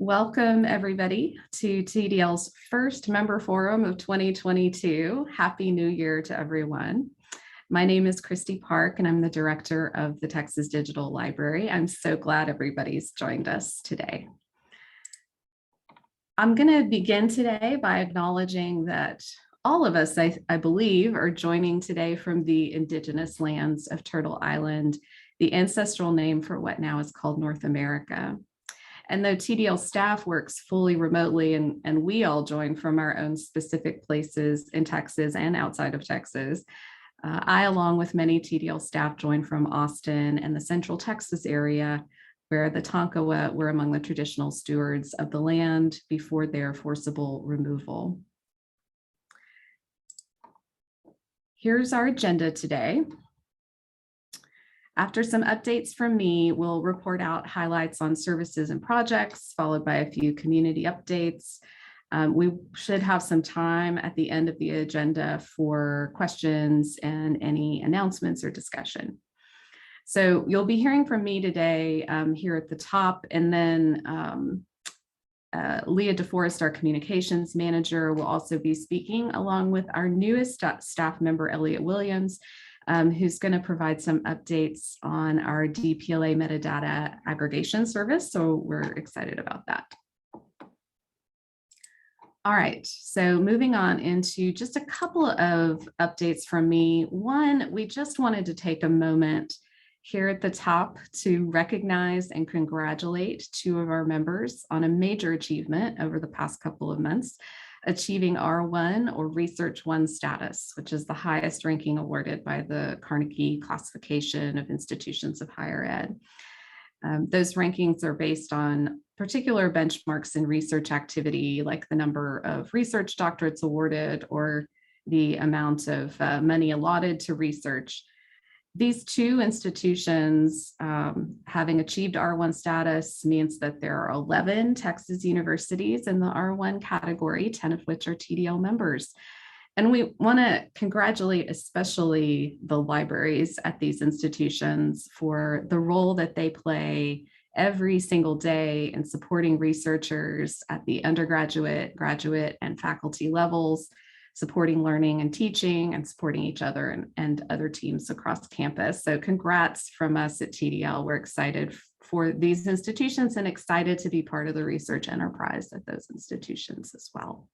Welcome, everybody, to TDL's first member forum of 2022. Happy New Year to everyone. My name is Christy Park, and I'm the director of the Texas Digital Library. I'm so glad everybody's joined us today. I'm going to begin today by acknowledging that all of us, I believe, are joining today from the indigenous lands of Turtle Island, the ancestral name for what now is called North America. And though TDL staff works fully remotely and we all join from our own specific places in Texas and outside of Texas, I, along with many TDL staff, join from Austin and the Central Texas area, where the Tonkawa were among the traditional stewards of the land before their forcible removal. Here's our agenda today. After some updates from me, we'll report out highlights on services and projects, followed by a few community updates. We should have some time at the end of the agenda for questions and any announcements or discussion. So you'll be hearing from me today here at the top, and then Leah DeForest, our communications manager, will also be speaking along with our newest staff member, Elliot Williams, who's going to provide some updates on our DPLA metadata aggregation service. So we're excited about that. All right, so moving on into just a couple of updates from me. One, we just wanted to take a moment here at the top to recognize and congratulate two of our members on a major achievement over the past couple of months, achieving R1 or Research 1 status, which is the highest ranking awarded by the Carnegie Classification of Institutions of Higher Ed. Those rankings are based on particular benchmarks in research activity, like the number of research doctorates awarded or the amount of money allotted to research. These two institutions having achieved R1 status means that there are 11 Texas universities in the R1 category, 10 of which are TDL members. And we want to congratulate especially the libraries at these institutions for the role that they play every single day in supporting researchers at the undergraduate, graduate, and faculty levels, supporting learning and teaching, and supporting each other and other teams across campus. So congrats from us at TDL. We're excited for these institutions and excited to be part of the research enterprise at those institutions as well.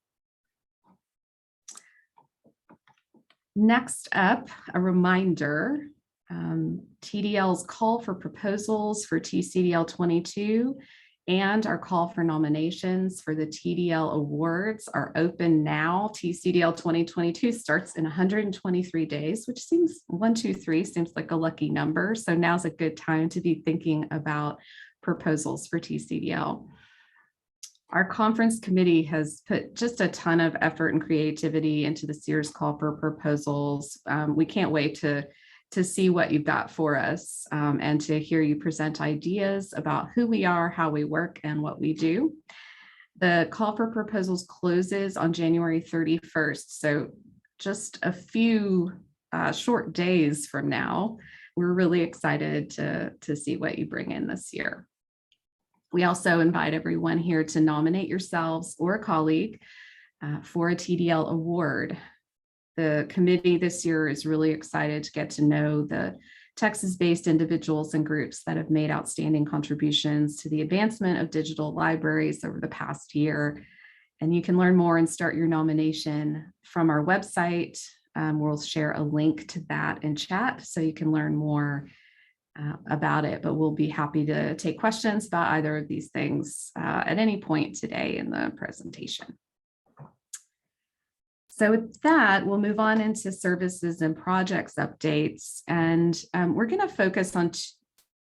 Next up, a reminder, TDL's call for proposals for TCDL 22 and our call for nominations for the TDL awards are open now. TCDL 2022 starts in 123 days, which seems 123 seems like a lucky number. So now's a good time to be thinking about proposals for TCDL. Our conference committee has put just a ton of effort and creativity into this year's call for proposals. We can't wait to see what you've got for us and to hear you present ideas about who we are, how we work, and what we do. The call for proposals closes on January 31st. So just a few short days from now. We're really excited to see what you bring in this year. We also invite everyone here to nominate yourselves or a colleague for a TDL award. The committee this year is really excited to get to know the Texas-based individuals and groups that have made outstanding contributions to the advancement of digital libraries over the past year. And you can learn more and start your nomination from our website. We'll share a link to that in chat so you can learn more about it, but we'll be happy to take questions about either of these things at any point today in the presentation. So with that, we'll move on into services and projects updates. And we're going to focus on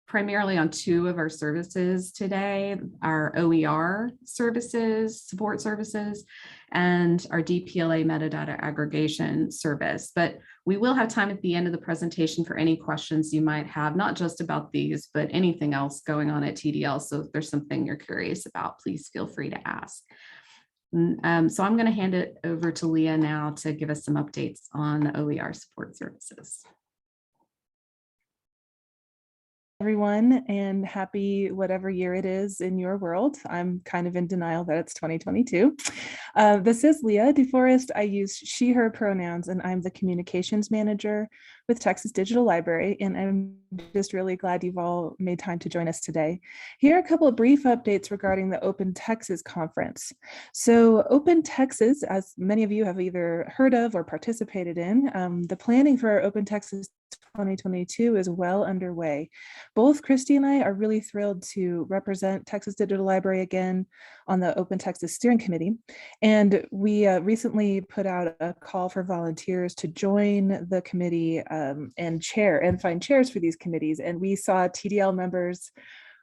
primarily on two of our services today, our OER services, support services, and our DPLA metadata aggregation service. But we will have time at the end of the presentation for any questions you might have, not just about these, but anything else going on at TDL. So if there's something you're curious about, please feel free to ask. So I'm going to hand it over to Leah now to give us some updates on the OER support services. everyone, and happy whatever year it is in your world. I'm kind of in denial that it's 2022. This is Leah DeForest. I use she, her pronouns, and I'm the communications manager with Texas Digital Library, and I'm just really glad you've all made time to join us today. Here are a couple of brief updates regarding the Open Texas Conference. So Open Texas, as many of you have either heard of or participated in, the planning for Open Texas 2022 is well underway. Both Christy and I are really thrilled to represent Texas Digital Library again on the Open Texas Steering Committee. And we recently put out a call for volunteers to join the committee and find chairs for these committees. And we saw TDL members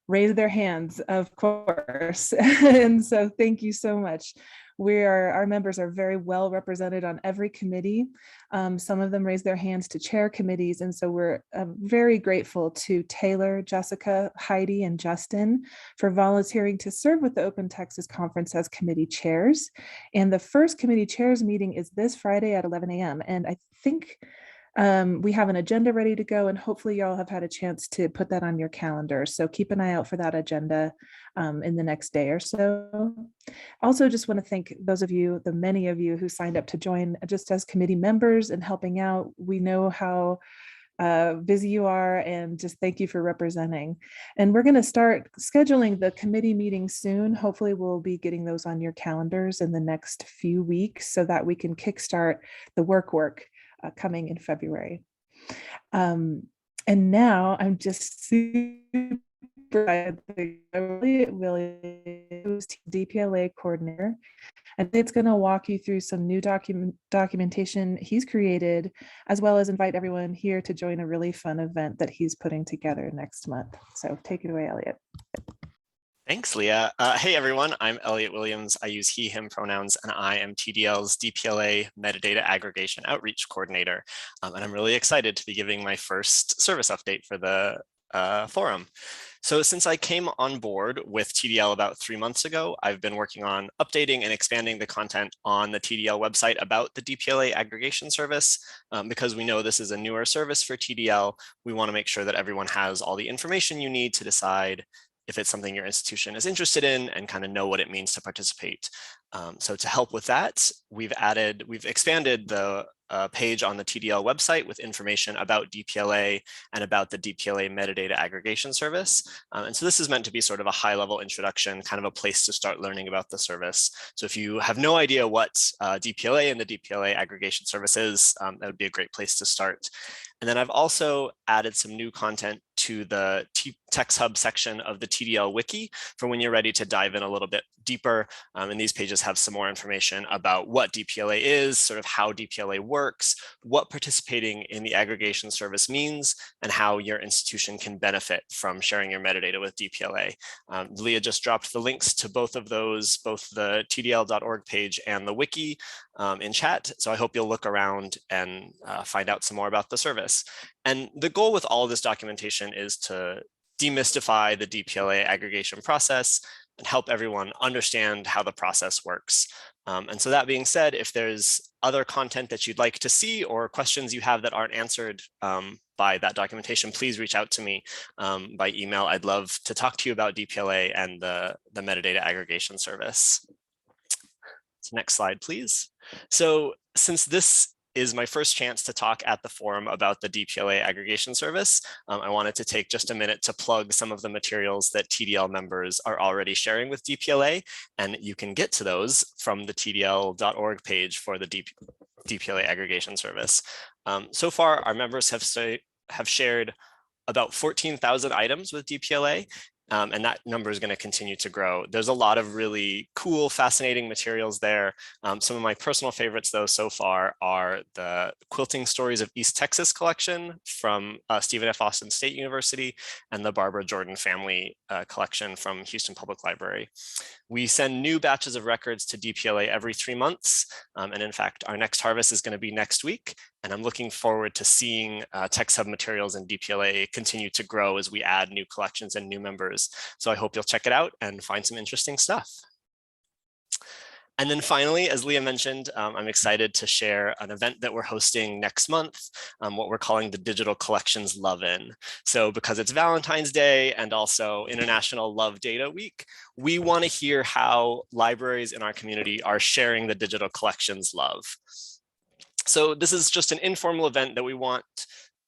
raise their hands, of course. And so thank you so much. Our members are very well represented on every committee. Some of them raise their hands to chair committees. And so we're very grateful to Taylor, Jessica, Heidi, and Justin for volunteering to serve with the Open Texas Conference as committee chairs. And the first committee chairs meeting is this Friday at 11 a.m. And I think we have an agenda ready to go, and hopefully y'all have had a chance to put that on your calendar. So keep an eye out for that agenda in the next day or so. Also, just want to thank those of you, the many of you who signed up to join just as committee members and helping out. We know how busy you are, and just thank you for representing. And we're going to start scheduling the committee meetings soon. Hopefully we'll be getting those on your calendars in the next few weeks so that we can kickstart the work coming in February. And now I'm just super excited. Elliot Williams, DPLA coordinator, and it's going to walk you through some new documentation he's created, as well as invite everyone here to join a really fun event that he's putting together next month. So take it away, Elliot. Thanks, Leah. Hey, everyone. I'm Elliot Williams. I use he, him pronouns, and I am TDL's DPLA Metadata Aggregation Outreach Coordinator. And I'm really excited to be giving my first service update for the forum. So since I came on board with TDL about 3 months ago, I've been working on updating and expanding the content on the TDL website about the DPLA aggregation service. Because we know this is a newer service for TDL, we want to make sure that everyone has all the information you need to decide if it's something your institution is interested in and kind of know what it means to participate. So to help with that, we've expanded the page on the TDL website with information about DPLA and about the DPLA metadata aggregation service. And so this is meant to be sort of a high-level introduction, kind of a place to start learning about the service. So if you have no idea what DPLA and the DPLA aggregation service is, that would be a great place to start. And then I've also added some new content to the Text Hub section of the TDL Wiki for when you're ready to dive in a little bit deeper. And these pages have some more information about what DPLA is, sort of how DPLA works, what participating in the aggregation service means, and how your institution can benefit from sharing your metadata with DPLA. Leah just dropped the links to both of those, both the tdl.org page and the wiki in chat. So I hope you'll look around and find out some more about the service. And the goal with all of this documentation is to demystify the DPLA aggregation process and help everyone understand how the process works. And so that being said, if there's other content that you'd like to see or questions you have that aren't answered by that documentation, please reach out to me by email. I'd love to talk to you about DPLA and the metadata aggregation service. So next slide, please. So since this is my first chance to talk at the forum about the DPLA aggregation service, I wanted to take just a minute to plug some of the materials that TDL members are already sharing with DPLA, and you can get to those from the tdl.org page for the DPLA aggregation service. So far, our members have shared about 14,000 items with DPLA, and that number is going to continue to grow. There's a lot of really cool, fascinating materials there. Some of my personal favorites, though, so far are the Quilting Stories of East Texas collection from Stephen F. Austin State University and the Barbara Jordan Family collection from Houston Public Library. We send new batches of records to DPLA every 3 months. And in fact, our next harvest is going to be next week. And I'm looking forward to seeing Text Hub materials in DPLA continue to grow as we add new collections and new members. So I hope you'll check it out and find some interesting stuff. And then finally, as Leah mentioned, I'm excited to share an event that we're hosting next month, what we're calling the Digital Collections Love-In. So because it's Valentine's Day and also International Love Data Week, we want to hear how libraries in our community are sharing the digital collections love. So this is just an informal event that we want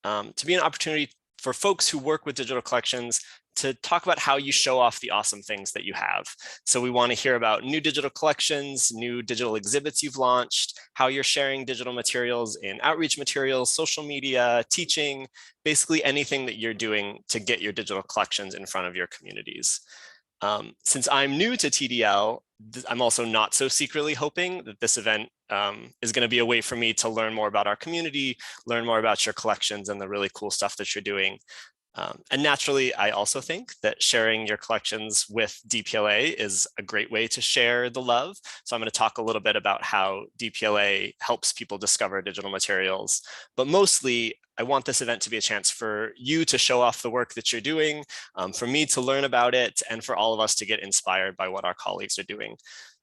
to be an opportunity for folks who work with digital collections to talk about how you show off the awesome things that you have. So we want to hear about new digital collections, new digital exhibits you've launched, how you're sharing digital materials in outreach materials, social media, teaching, basically anything that you're doing to get your digital collections in front of your communities. Since I'm new to TDL, I'm also not so secretly hoping that this event is going to be a way for me to learn more about our community, learn more about your collections and the really cool stuff that you're doing. And naturally, I also think that sharing your collections with DPLA is a great way to share the love. So I'm going to talk a little bit about how DPLA helps people discover digital materials. But mostly, I want this event to be a chance for you to show off the work that you're doing, for me to learn about it, and for all of us to get inspired by what our colleagues are doing.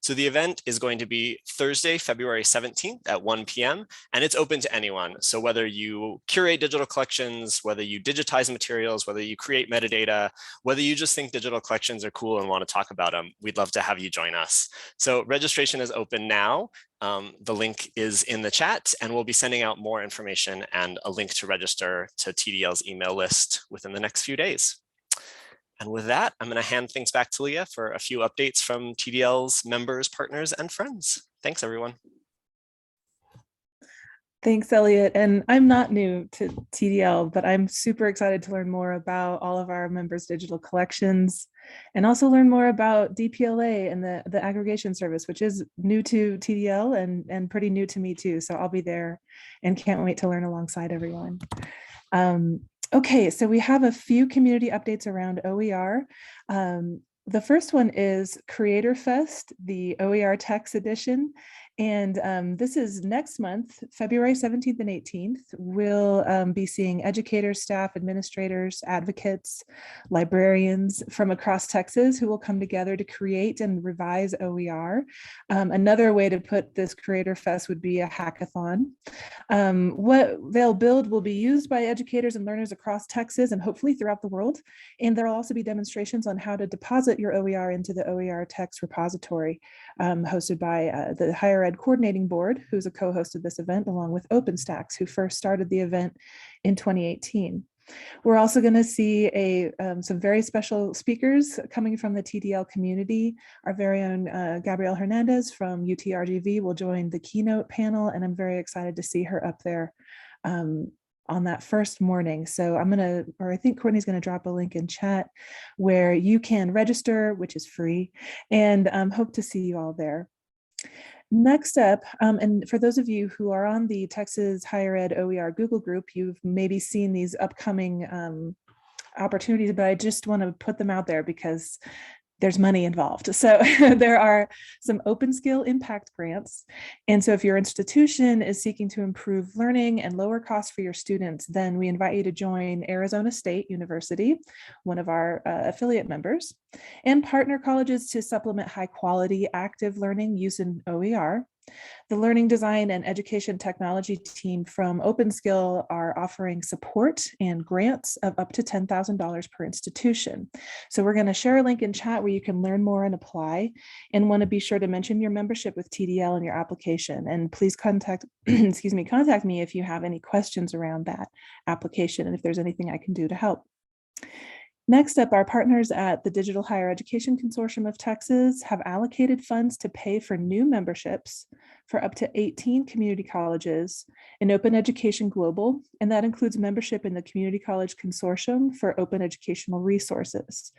So the event is going to be Thursday, February 17th at 1 p.m. and it's open to anyone. So whether you curate digital collections, whether you digitize materials, whether you create metadata, whether you just think digital collections are cool and want to talk about them, we'd love to have you join us. So registration is open now. The link is in the chat and we'll be sending out more information and a link to register to TDL's email list within the next few days. And with that, I'm going to hand things back to Leah for a few updates from TDL's members, partners, and friends. Thanks, everyone. Thanks, Elliot. And I'm not new to TDL, but I'm super excited to learn more about all of our members' digital collections and also learn more about DPLA and the aggregation service, which is new to TDL and pretty new to me too. So I'll be there and can't wait to learn alongside everyone. Okay, so we have a few community updates around OER. The first one is Creator Fest, the OER Text Edition. And this is next month, February 17th and 18th. We'll be seeing educators, staff, administrators, advocates, librarians from across Texas who will come together to create and revise OER. Another way to put this Creator Fest would be a hackathon. What they'll build will be used by educators and learners across Texas and hopefully throughout the world. And there will also be demonstrations on how to deposit your OER into the OER text repository hosted by the Higher Ed Coordinating Board, who's a co-host of this event, along with OpenStax, who first started the event in 2018. We're also going to see some very special speakers coming from the TDL community. Our very own Gabrielle Hernandez from UTRGV will join the keynote panel, and I'm very excited to see her up there on that first morning. So I think Courtney's going to drop a link in chat where you can register, which is free, and hope to see you all there. Next up, and for those of you who are on the Texas Higher Ed OER Google group, you've maybe seen these upcoming opportunities, but I just want to put them out there because there's money involved. So there are some open skill impact grants. And so if your institution is seeking to improve learning and lower costs for your students, then we invite you to join Arizona State University, one of our affiliate members, and partner colleges to supplement high quality active learning using OER. The Learning Design and Education Technology team from OpenSkill are offering support and grants of up to $10,000 per institution. So we're going to share a link in chat where you can learn more and apply, and want to be sure to mention your membership with TDL in your application. And please contact me if you have any questions around that application and if there's anything I can do to help. Next up, our partners at the Digital Higher Education Consortium of Texas have allocated funds to pay for new memberships for up to 18 community colleges in Open Education Global, and that includes membership in the Community College Consortium for Open Educational Resources.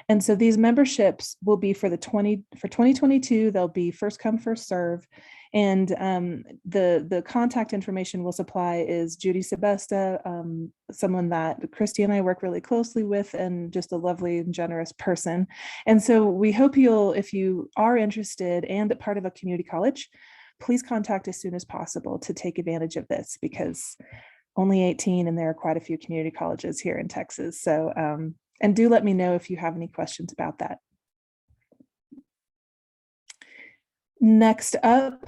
And so these memberships will be for 2022, they'll be first come, first serve. And the contact information we'll supply is Judy Sebesta, someone that Christy and I work really closely with, and just a lovely and generous person. And so we hope if you are interested and part of a community college, please contact as soon as possible to take advantage of this, because only 18 and there are quite a few community colleges here in Texas. So, and do let me know if you have any questions about that. Next up,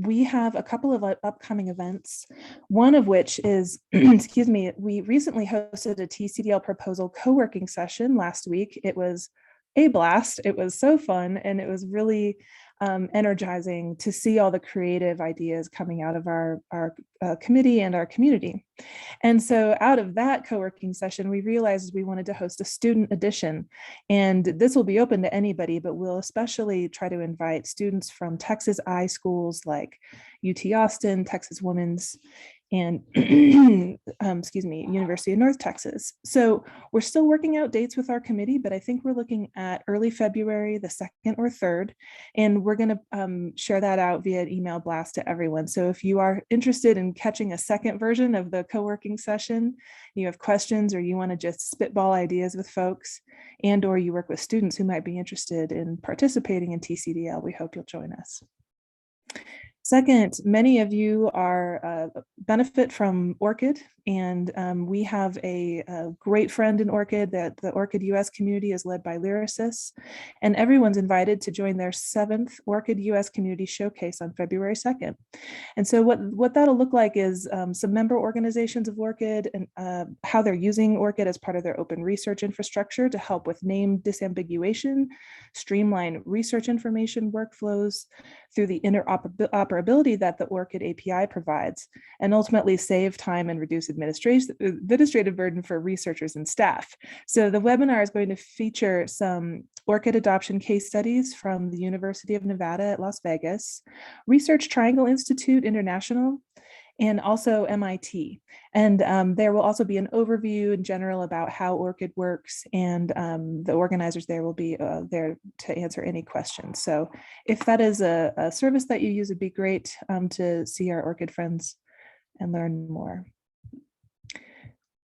we have a couple of upcoming events, one of which is, excuse me, we recently hosted a TCDL proposal co-working session last week. It was a blast. It was so fun, and it was really energizing to see all the creative ideas coming out of our committee and our community. And so out of that co-working session, we realized we wanted to host a student edition. And this will be open to anybody, but we'll especially try to invite students from Texas I schools like UT Austin, Texas Women's, and excuse me, University of North Texas. So we're still working out dates with our committee, but I think we're looking at early February, the 2nd or 3rd, and we're going to share that out via email blast to everyone. So if you are interested in catching a second version of the co-working session, you have questions, or you want to just spitball ideas with folks, and or you work with students who might be interested in participating in TCDL, we hope you'll join us. Second, many of you are benefit from ORCID, and we have a great friend in ORCID. That the ORCID US community is led by lyricists, and everyone's invited to join their 7th ORCID US community showcase on February 2nd. And so what that'll look like is some member organizations of ORCID and how they're using ORCID as part of their open research infrastructure to help with name disambiguation, streamline research information workflows through the interoperability that the ORCID API provides, and ultimately save time and reduce administrative burden for researchers and staff. So the webinar is going to feature some ORCID adoption case studies from the University of Nevada at Las Vegas, Research Triangle Institute International, and also MIT. And there will also be an overview in general about how ORCID works, and the organizers there will be there to answer any questions. So if that is a service that you use, it'd be great to see our ORCID friends and learn more.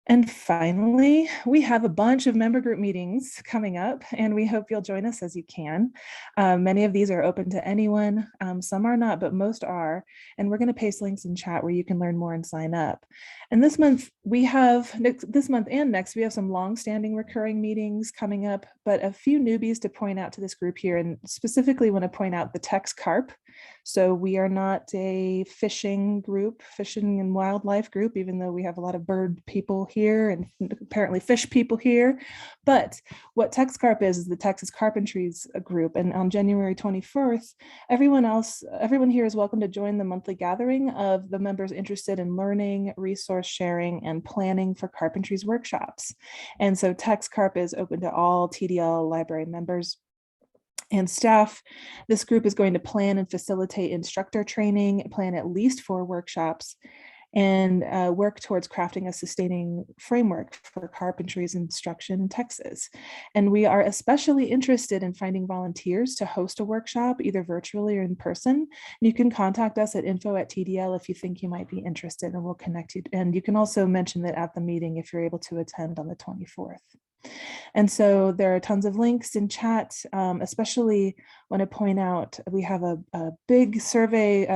And finally, we have a bunch of member group meetings coming up, and we hope you'll join us as you can. Many of these are open to anyone. Some are not, but most are. And we're going to paste links in chat where you can learn more and sign up. And this month and next, we have some long-standing recurring meetings coming up, but a few newbies to point out to this group here, and specifically want to point out the Tex Carp. So we are not a fishing and wildlife group, even though we have a lot of bird people here and apparently fish people here. But what Tex Carp is the Texas Carpentries group. And on January 24th, everyone here is welcome to join the monthly gathering of the members interested in learning, resource sharing, and planning for carpentries workshops. And so Tex Carp is open to all TDL library members and staff. This group is going to plan and facilitate instructor training, plan at least 4 workshops, and work towards crafting a sustaining framework for carpentry's instruction in Texas. And we are especially interested in finding volunteers to host a workshop, either virtually or in person. You can contact us at info@TDL if you think you might be interested, and we'll connect you. And you can also mention that at the meeting if you're able to attend on the 24th. And so there are tons of links in chat, especially want to point out we have a big survey,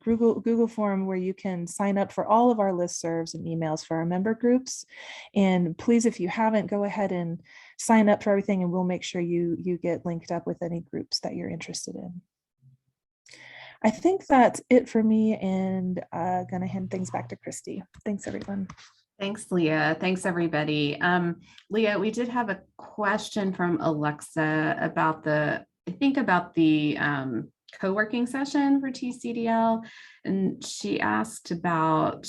Google form where you can sign up for all of our listservs and emails for our member groups. And please, if you haven't, go ahead and sign up for everything, and we'll make sure you get linked up with any groups that you're interested in. I think that's it for me, and gonna hand things back to Christy. Thanks, everyone. Thanks, Leah. Thanks, everybody. Leah, we did have a question from Alexa about the co-working session for TCDL. And she asked about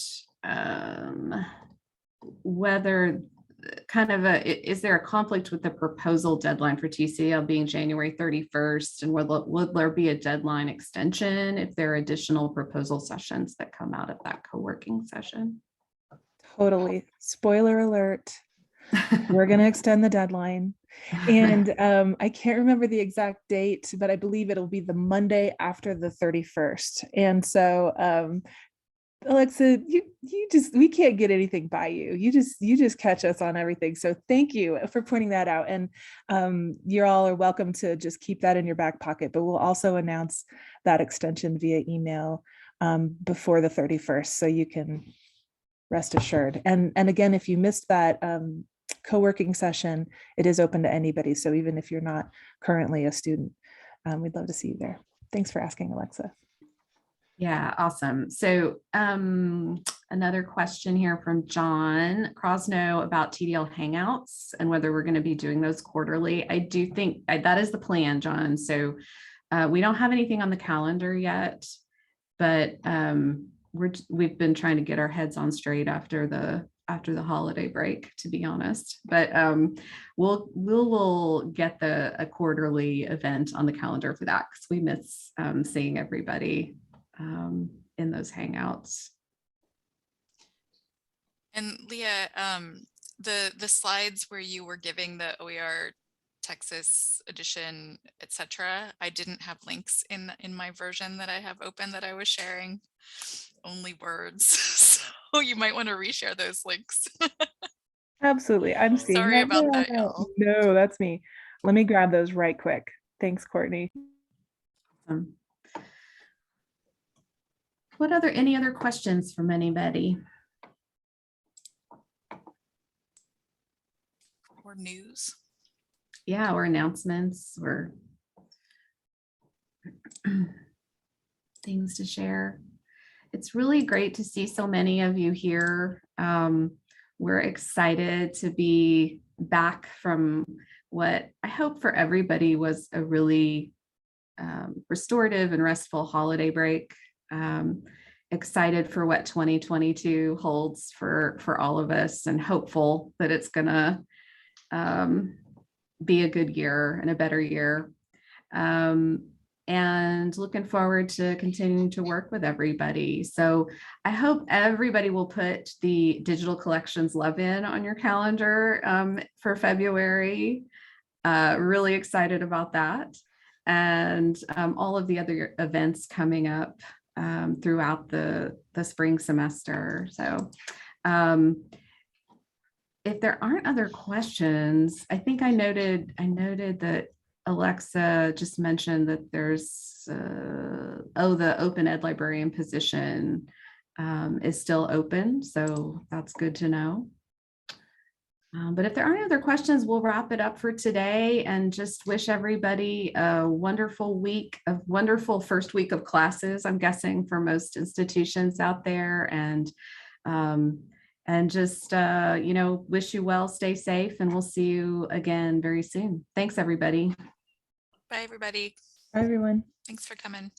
whether is there a conflict with the proposal deadline for TCDL being January 31st? And will there be a deadline extension if there are additional proposal sessions that come out of that co-working session? Totally. Spoiler alert. We're going to extend the deadline. And I can't remember the exact date, but I believe it'll be the Monday after the 31st. And so, Alexa, we can't get anything by you. You just catch us on everything. So thank you for pointing that out. And you all are welcome to just keep that in your back pocket, but we'll also announce that extension via email before the 31st. So you can rest assured. And again, if you missed that co-working session, it is open to anybody. So even if you're not currently a student, we'd love to see you there. Thanks for asking, Alexa. Yeah, awesome. So another question here from John Crosno about TDL Hangouts and whether we're going to be doing those quarterly. I do think that is the plan, John. So we don't have anything on the calendar yet, but we've been trying to get our heads on straight after the holiday break, to be honest. But we'll get a quarterly event on the calendar for that, because we miss seeing everybody in those hangouts. And Leah, the slides where you were giving the OER Texas edition, etc., I didn't have links in my version that I have open that I was sharing, only words. So you might want to reshare those links. Absolutely. I'm seeing Sorry that about now. that, y'all. No, that's me. Let me grab those right quick. Thanks, Courtney. Any other questions from anybody? Or news. Yeah, or announcements or things to share. It's really great to see so many of you here. We're excited to be back from what I hope for everybody was a really restorative and restful holiday break. Excited for what 2022 holds for all of us, and hopeful that it's gonna be a good year and a better year. And looking forward to continuing to work with everybody. So I hope everybody will put the digital collections love-in on your calendar for February. Really excited about that. And all of the other events coming up throughout the spring semester. So if there aren't other questions, I think I noted that Alexa just mentioned that there's the open ed librarian position is still open, so that's good to know. But if there aren't other questions, we'll wrap it up for today and just wish everybody a wonderful week, a wonderful first week of classes, I'm guessing, for most institutions out there. And just, wish you well, stay safe, and we'll see you again very soon. Thanks, everybody. Bye, everybody. Bye, everyone. Thanks for coming.